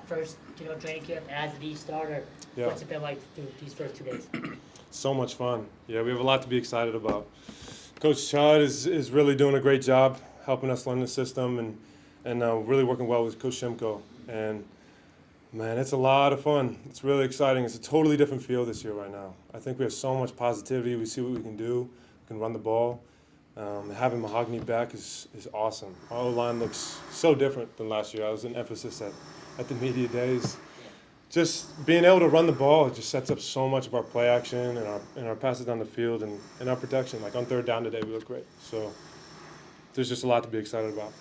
First, training camp as the starter. Yeah. What's it been like through these first 2 days? So much fun. Yeah, we have a lot to be excited about. Coach Chud is really doing a great job helping us learn the system and really working well with Coach Shimko. And man, it's a lot of fun. It's really exciting. It's a totally different field this year right now. I think we have so much positivity. We see what we can do. We can run the ball. Having Mahogany back is awesome. Our O-line looks so different than last year. I was an emphasis at the media days. Just being able to run the ball, it just sets up so much of our play action and our passes down the field and our protection. Like on third down today, we look great. So there's just a lot to be excited about.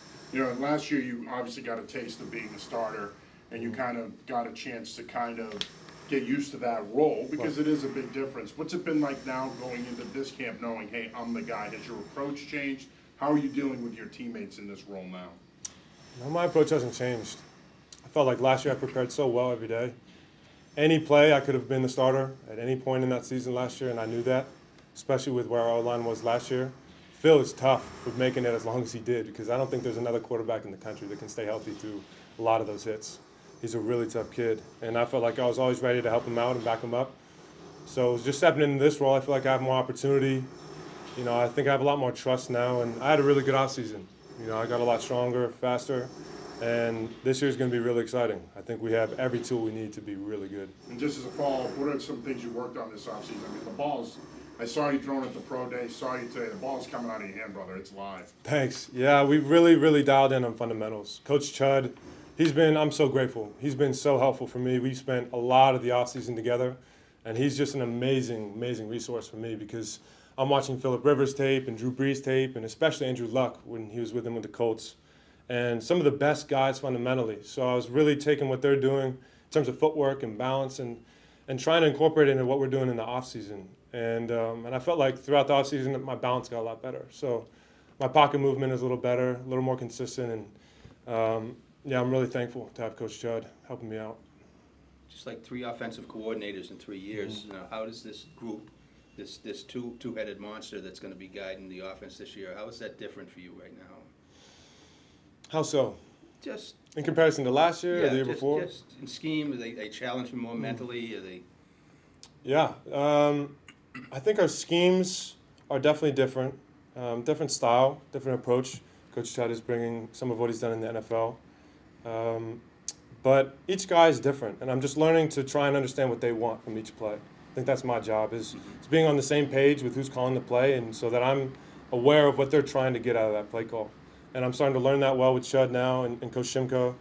Last year you obviously got a taste of being a starter, and you kind of got a chance to kind of get used to that role because it is a big difference. What's it been like now going into this camp knowing, hey, I'm the guy? Has your approach changed? How are you dealing with your teammates in this role now? No, my approach hasn't changed. I felt like last year I prepared so well every day. Any play, I could have been the starter at any point in that season last year, and I knew that, especially with where our O-line was last year. Phil is tough for making it as long as he did because I don't think there's another quarterback in the country that can stay healthy through a lot of those hits. He's a really tough kid, and I felt like I was always ready to help him out and back him up. So just stepping into this role, I feel like I have more opportunity. I think I have a lot more trust now, and I had a really good offseason. I got a lot stronger, faster, and this year's going to be really exciting. I think we have every tool we need to be really good. And just as a follow-up, what are some things you worked on this offseason? I mean, the ball's, I saw you throwing at the pro day, saw you today. The ball's coming out of your hand, brother. It's live. Thanks. Yeah, we really, really dialed in on fundamentals. Coach Chud, I'm so grateful. He's been so helpful for me. We've spent a lot of the offseason together, and he's just an amazing, amazing resource for me because I'm watching Phillip Rivers tape and Drew Brees tape, and especially Andrew Luck when he was with him with the Colts. And some of the best guys fundamentally. So I was really taking what they're doing in terms of footwork and balance and trying to incorporate it into what we're doing in the offseason. And I felt like throughout the offseason my balance got a lot better. So my pocket movement is a little better, a little more consistent. And I'm really thankful to have Coach Judd helping me out. Just like 3 offensive coordinators in 3 years, how does this group, this two-headed monster that's going to be guiding the offense this year, how is that different for you right now? How so? Just in comparison to last year or the year before? Just in scheme, are they challenge you more mentally? Are they? Yeah, I think our schemes are definitely different. Different style, different approach. Coach Chad is bringing some of what he's done in the NFL. But each guy is different, and I'm just learning to try and understand what they want from each play. I think that's my job, is being on the same page with who's calling the play, and so that I'm aware of what they're trying to get out of that play call. And I'm starting to learn that well with Chud now and Coach Shimko,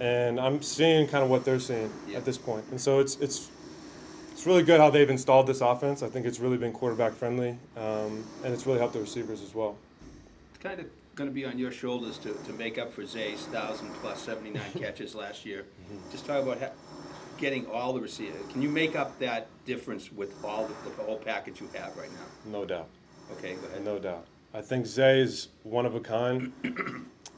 and I'm seeing kind of what they're seeing at this point. And so it's really good how they've installed this offense. I think it's really been quarterback friendly, and it's really helped the receivers as well. It's kind of going to be on your shoulders to make up for Zay's 1,000+ 79 catches last year. Just talk about getting all the receivers. Can you make up that difference with all the whole package you have right now? No doubt. Okay, go ahead. No doubt. I think Zay is one of a kind,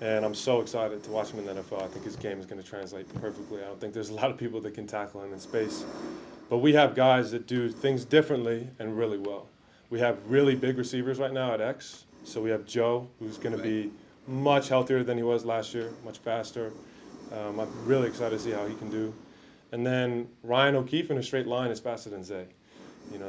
and I'm so excited to watch him in the NFL. I think his game is going to translate perfectly. I don't think there's a lot of people that can tackle him in space. But we have guys that do things differently and really well. We have really big receivers right now at X. So we have Joe, who's going to be much healthier than he was last year, much faster. I'm really excited to see how he can do. And then Ryan O'Keefe in a straight line is faster than Zay.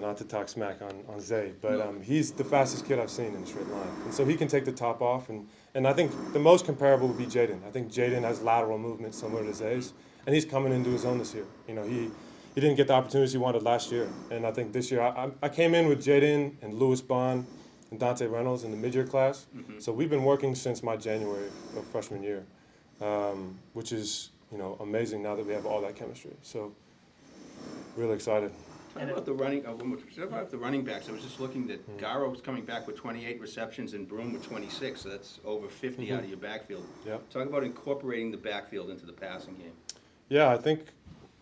Not to talk smack on Zay, but he's the fastest kid I've seen in a straight line. And so he can take the top off. And I think the most comparable would be Jaden. I think Jaden has lateral movement similar to Zay's, and he's coming into his own this year. He didn't get the opportunities he wanted last year. And I think this year, I came in with Jaden and Lewis Bond and Dante Reynolds in the mid-year class. So we've been working since my January of freshman year, which is, amazing now that we have all that chemistry. So really excited. Talk about the running backs. I was just looking that Garrow was coming back with 28 receptions and Broom with 26, so that's over 50 out of your backfield. Yep. Talk about incorporating the backfield into the passing game. Yeah, I think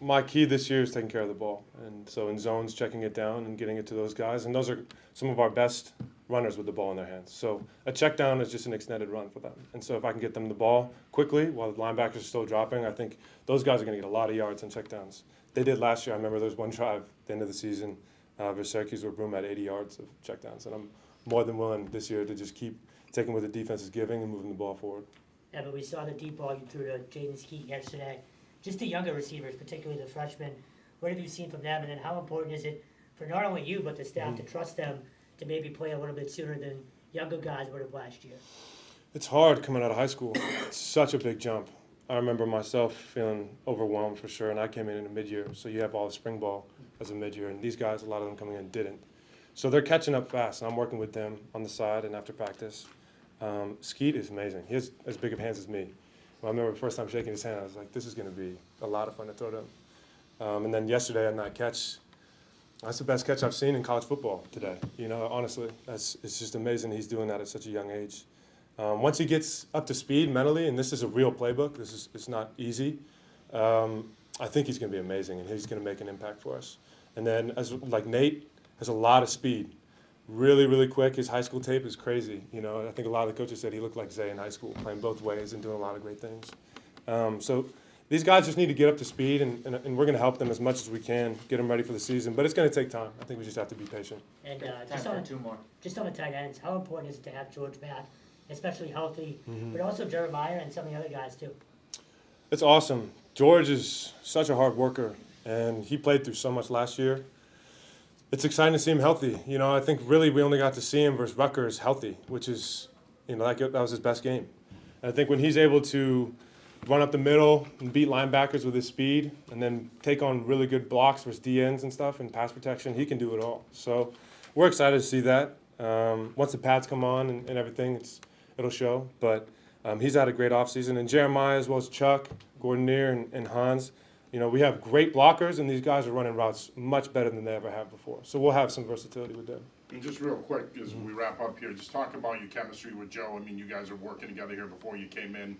my key this year is taking care of the ball. And so in zones, checking it down and getting it to those guys. And those are some of our best runners with the ball in their hands. So a check down is just an extended run for them. And so if I can get them the ball quickly while the linebackers are still dropping, I think those guys are going to get a lot of yards on check downs. They did last year. I remember there was one drive at the end of the season versus Syracuse where Broom had 80 yards of check downs. And I'm more than willing this year to just keep taking what the defense is giving and moving the ball forward. Yeah, but we saw the deep ball you threw to Jaden Skeet yesterday. just the younger receivers, particularly the freshmen. What have you seen from them, and then how important is it for not only you but the staff to trust them to maybe play a little bit sooner than younger guys would have last year? It's hard coming out of high school. It's such a big jump. I remember myself feeling overwhelmed for sure, and I came in a mid-year, so you have all the spring ball as a mid-year, and these guys, a lot of them coming in, didn't. So they're catching up fast, and I'm working with them on the side and after practice. Skeet is amazing. He has as big of hands as me. When I remember the first time shaking his hand, I was like, this is going to be a lot of fun to throw to him. And then yesterday on that catch, that's the best catch I've seen in college football today. You know, honestly, it's just amazing he's doing that at such a young age. Once he gets up to speed mentally, and this is a real playbook, it's not easy, I think he's going to be amazing, and he's going to make an impact for us. And then, like Nate has a lot of speed, really, really quick. His high school tape is crazy. You know, I think a lot of the coaches said he looked like Zay in high school, playing both ways and doing a lot of great things. So these guys just need to get up to speed, and we're going to help them as much as we can, get them ready for the season. But it's going to take time. I think we just have to be patient. And Time for two more. just on the tight ends, how important is it to have George back, especially healthy, but also Jeremiah and some of the other guys too? It's awesome. George is such a hard worker, and he played through so much last year. It's exciting to see him healthy. You know, I think really we only got to see him versus Rutgers healthy, which is, you know, that was his best game. And I think when he's able to run up the middle and beat linebackers with his speed, and then take on really good blocks versus DNs and stuff and pass protection, he can do it all. So we're excited to see that. Once the pads come on and everything, it'll show. But he's had a great offseason. And Jeremiah, as well as Chuck, Gordon Neer, and Hans, you know, we have great blockers, and these guys are running routes much better than they ever have before. So we'll have some versatility with them. And just real quick, as we wrap up here, just talk about your chemistry with Joe. I mean, you guys are working together here before you came in.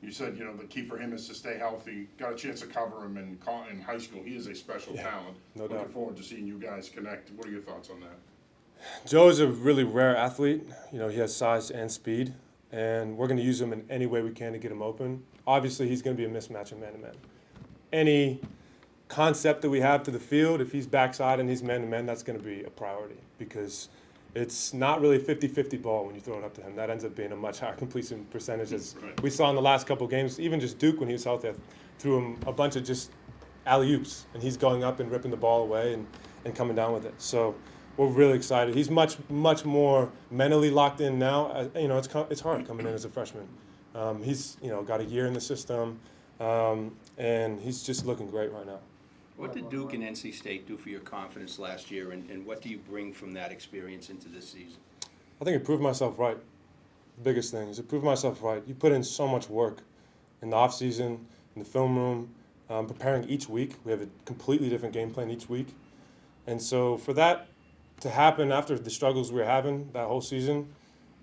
You said, you know, the key for him is to stay healthy. Got a chance to cover him in high school. He is a special talent. no Looking doubt. forward to seeing you guys connect. What are your thoughts on that? Joe is a really rare athlete. You know, he has size and speed, and we're going to use him in any way we can to get him open. Obviously, he's going to be a mismatch in man-to-man. Any concept that we have to the field, if he's backside and he's man-to-man, that's going to be a priority, because it's not really 50-50 ball when you throw it up to him. That ends up being a much higher completion percentage, as we saw in the last couple of games. Even just Duke, when he was out there, threw him a bunch of just alley-oops, and he's going up and ripping the ball away and coming down with it. So we're really excited. He's much more mentally locked in now. You know, it's hard coming in as a freshman. He's, you know, got a year in the system, and he's just looking great right now. What did Duke and NC State do for your confidence last year, and what do you bring from that experience into this season? I think I proved myself right. The biggest thing is to prove myself right. You put in so much work in the off season, in the film room, preparing each week. We have a completely different game plan each week. And so for that to happen after the struggles we were having that whole season,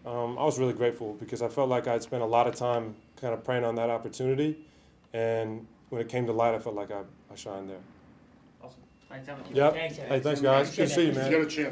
I was really grateful, because I felt like I'd spent a lot of time kind of praying on that opportunity. And when it came to light, I felt like I shined there. Awesome. Thanks, Emmett. Yep. Thanks, Eric. Hey, thanks, guys. Good to see you, If man. you get a chance,